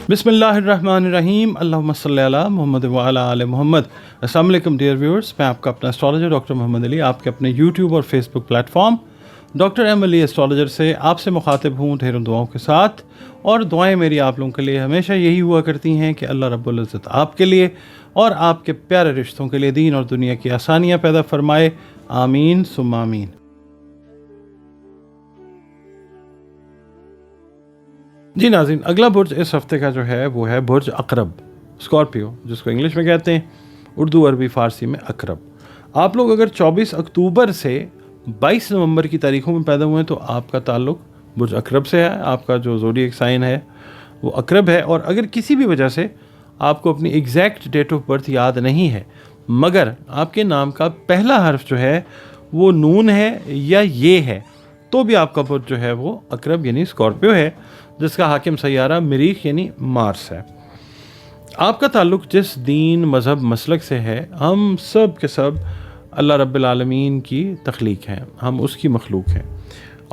बिस्मिल्लाहिर्रहमानिर्रहीम, अल्लाहुम्मा सल्ली अला मुहम्मद व अला आले मोहम्मद। अस्सलाम वालेकुम डियर व्यूअर्स, मैं आपका अपना एस्ट्रोलॉजर डॉक्टर मोहम्मद अली आपके अपने यूट्यूब और Facebook platform doctor M Ali astrologer से आपसे मुखातिब हूँ ढेरों दुआओं के साथ। और दुआएं मेरी आप लोगों के लिए हमेशा यही हुआ करती हैं कि अल्लाह रब्बुल इज़्ज़त आपके लिए और आपके प्यारे रिश्तों के लिए दीन और दुनिया की आसानियाँ पैदा फरमाए, आमीन सुम्मा आमीन। जी नाज़रीन, अगला बुर्ज इस हफ़्ते का जो है वो है बुर्ज अक़रब, स्कॉर्पियो, जिसको इंग्लिश में कहते हैं, उर्दू अरबी फ़ारसी में अक़रब। आप लोग अगर 24 अक्टूबर से 22 नवंबर की तारीख़ों में पैदा हुए हैं तो आपका ताल्लुक़ बुर्ज अक़रब से है। आपका जो ज़ोडिएक साइन है वो अक़रब है। और अगर किसी भी वजह से आपको अपनी एग्जैक्ट डेट ऑफ बर्थ याद नहीं है, मगर आपके नाम का पहला हर्फ जो है वो नून है या ये है, तो भी आपका बुर्ज जो है वो अक़रब यानी स्कॉर्पियो है, जिसका हाकिम सैयारा मरीख यानी मार्स है। आपका ताल्लुक़ जिस दीन मज़हब मसलक से है, हम सब के सब अल्लाह रब्बिल आलमीन की तख्लीक हैं, हम उसकी मखलूक हैं।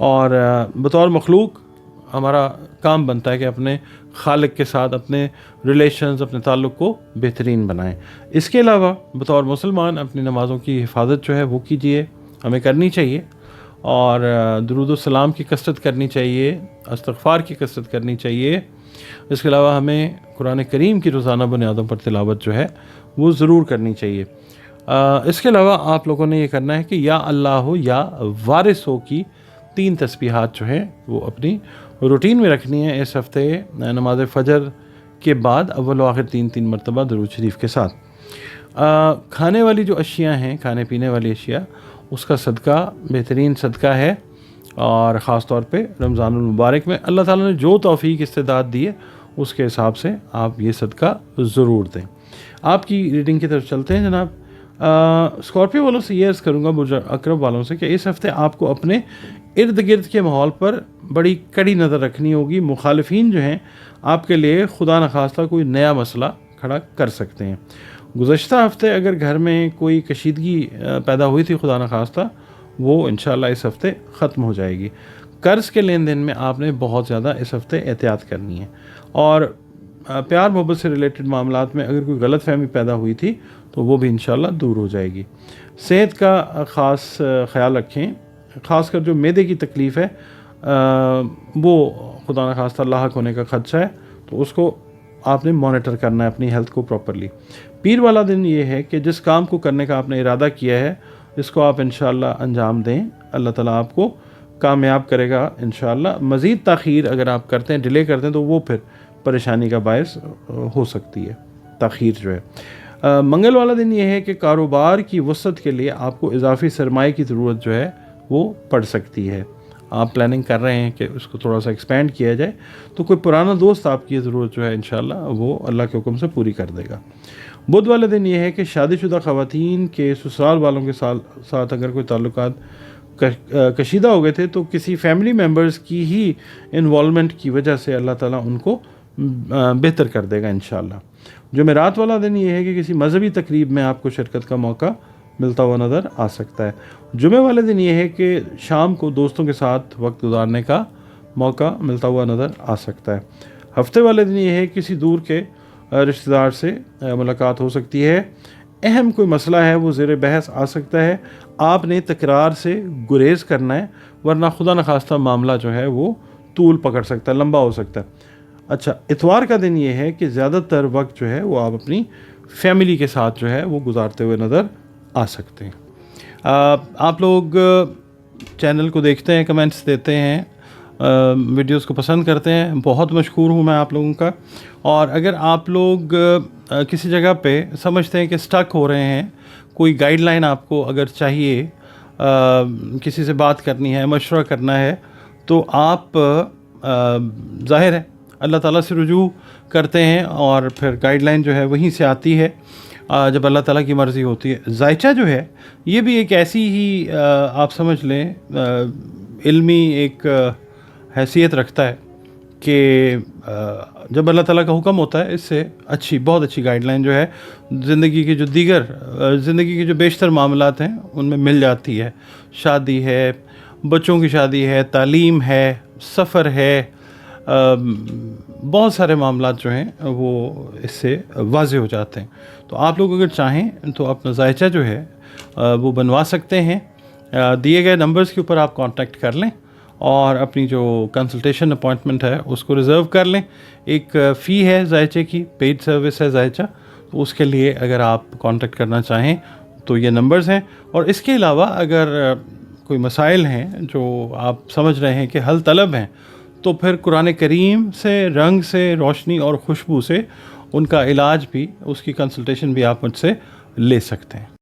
और बतौर मखलूक हमारा काम बनता है कि अपने खालिक के साथ अपने रिलेशंस, अपने ताल्लुक़ को बेहतरीन बनाएं। इसके अलावा बतौर मुसलमान अपनी नमाज़ों की हिफाजत जो है वो कीजिए, हमें करनी चाहिए। और दुरूद व सलाम की कसरत करनी चाहिए, इस्तग़फ़ार की कसरत करनी चाहिए। इसके अलावा हमें कुरान करीम की रोज़ाना बुनियादों पर तिलावत जो है वो ज़रूर करनी चाहिए। इसके अलावा आप लोगों ने ये करना है कि या अल्लाह हो या वारिस हो की 3 तस्बीहात जो हैं वो अपनी रूटीन में रखनी है। इस हफ़्ते नमाज फ़जर के बाद अव्वल व आखिर 3 मरतबा दुरूद शरीफ के साथ। खाने वाली जो अशिया हैं, खाने पीने वाली अशिया, उसका सदका बेहतरीन सदका है। और ख़ास तौर पे रमज़ानुल मुबारक में अल्लाह ताला ने जो तौफ़ीक इस्तेदाद दी है उसके हिसाब से आप ये सदका ज़रूर दें। आपकी रीडिंग की तरफ चलते हैं जनाब। स्कॉर्पियो वालों से ये अर्ज़ करूँगा, बुर्ज अक़रब वालों से, कि इस हफ़्ते आपको अपने इर्द गिर्द के माहौल पर बड़ी कड़ी नज़र रखनी होगी। मुखालिफिन जो हैं आपके लिए खुदा न खास्ता कोई नया मसला खड़ा कर सकते हैं। गुज़श्ता हफ़्ते अगर घर में कोई कशीदगी पैदा हुई थी खुदा न खास्ता, वो इंशाअल्लाह इस हफ़्ते ख़त्म हो जाएगी। कर्ज़ के लेन देन में आपने बहुत ज़्यादा इस हफ़्ते एहतियात करनी है। और प्यार मोहब्बत से रिलेटेड मामलात में अगर कोई गलत फहमी पैदा हुई थी तो वो भी इंशाअल्लाह दूर हो जाएगी। सेहत का ख़ास ख्याल रखें, ख़ासकर जो मैदे की तकलीफ़ है वो खुदा न खास्ता लाहक होने का ख़दशा है, तो उसको आपने मॉनिटर करना है अपनी हेल्थ को प्रॉपरली। पीर वाला दिन ये है कि जिस काम को करने का आपने इरादा किया है इसको आप इंशाअल्लाह अंजाम दें, अल्लाह ताला आपको कामयाब करेगा इंशाअल्लाह। मज़ीद ताख़ीर अगर आप करते हैं, डिले करते हैं, तो वो फिर परेशानी का बायस हो सकती है ताख़ीर जो है। मंगल वाला दिन ये है कि कारोबार की वसअत के लिए आपको इजाफ़ी सरमाए की ज़रूरत जो है वो पड़ सकती है। आप प्लानिंग कर रहे हैं कि उसको थोड़ा सा एक्सपेंड किया जाए, तो कोई पुराना दोस्त आपकी ज़रूरत जो है इंशाअल्लाह वो अल्लाह के हुक्म से पूरी कर देगा। बुध वाले दिन ये है कि शादीशुदा ख़वातीन के ससुराल वालों के साथ अगर कोई ताल्लुकात कशीदा हो गए थे तो किसी फैमिली मेम्बर्स की ही इन्वॉल्वमेंट की वजह से अल्लाह ताला उनको बेहतर कर देगा इंशाअल्लाह। जुमेरात वाला दिन ये है कि किसी मजहबी तकरीब में आपको शिरकत का मौका मिलता हुआ नज़र आ सकता है। जुमे वाले दिन ये है कि शाम को दोस्तों के साथ वक्त गुजारने का मौका मिलता हुआ नज़र आ सकता है। हफ्ते वाले दिन ये है किसी दूर के रिश्तेदार से मुलाकात हो सकती है। अहम कोई मसला है वो ज़ेर बहस आ सकता है, आपने तकरार से गुरेज़ करना है, वरना खुदा न खास्ता मामला जो है वो तूल पकड़ सकता है, लंबा हो सकता है। अच्छा, इतवार का दिन ये है कि ज़्यादातर वक्त जो है वो आप अपनी फैमिली के साथ जो है वो गुजारते हुए नज़र आ सकते हैं। आप लोग चैनल को देखते हैं, कमेंट्स देते हैं, वीडियोस को पसंद करते हैं, बहुत मशकूर हूँ मैं आप लोगों का। और अगर आप लोग किसी जगह पे समझते हैं कि स्टक हो रहे हैं, कोई गाइडलाइन आपको अगर चाहिए, किसी से बात करनी है, मशवरा करना है, तो आप ज़ाहिर है अल्लाह ताला से रुजू करते हैं और फिर गाइडलाइन जो है वहीं से आती है जब अल्लाह ताला की मर्ज़ी होती है। ज़ायचा जो है ये भी एक ऐसी ही आप समझ लें इल्मी एक हैसियत रखता है कि जब अल्लाह ताला का हुक्म होता है, इससे अच्छी, बहुत अच्छी गाइडलाइन जो है ज़िंदगी की जो दीगर ज़िंदगी के जो बेशतर मामलात हैं उनमें मिल जाती है। शादी है, बच्चों की शादी है, तालीम है, सफ़र है, بہت سارے معاملات جو ہیں وہ اس سے واضح ہو جاتے ہیں. تو آپ لوگ اگر چاہیں تو اپنا ذائچہ جو ہے وہ بنوا سکتے ہیں. دیے گئے نمبرز کے اوپر آپ کانٹیکٹ کر لیں اور اپنی جو کنسلٹیشن اپوائنٹمنٹ ہے اس کو ریزرو کر لیں. ایک فی ہے ذائچے کی، پیڈ سروس ہے ذائچہ، تو اس کے لیے اگر آپ کانٹیکٹ کرنا چاہیں تو یہ نمبرز ہیں. اور اس کے علاوہ اگر کوئی مسائل ہیں جو آپ سمجھ رہے ہیں کہ حل طلب ہیں، تو پھر قرآن کریم سے، رنگ سے، روشنی اور خوشبو سے ان کا علاج بھی، اس کی کنسلٹیشن بھی آپ مجھ سے لے سکتے ہیں.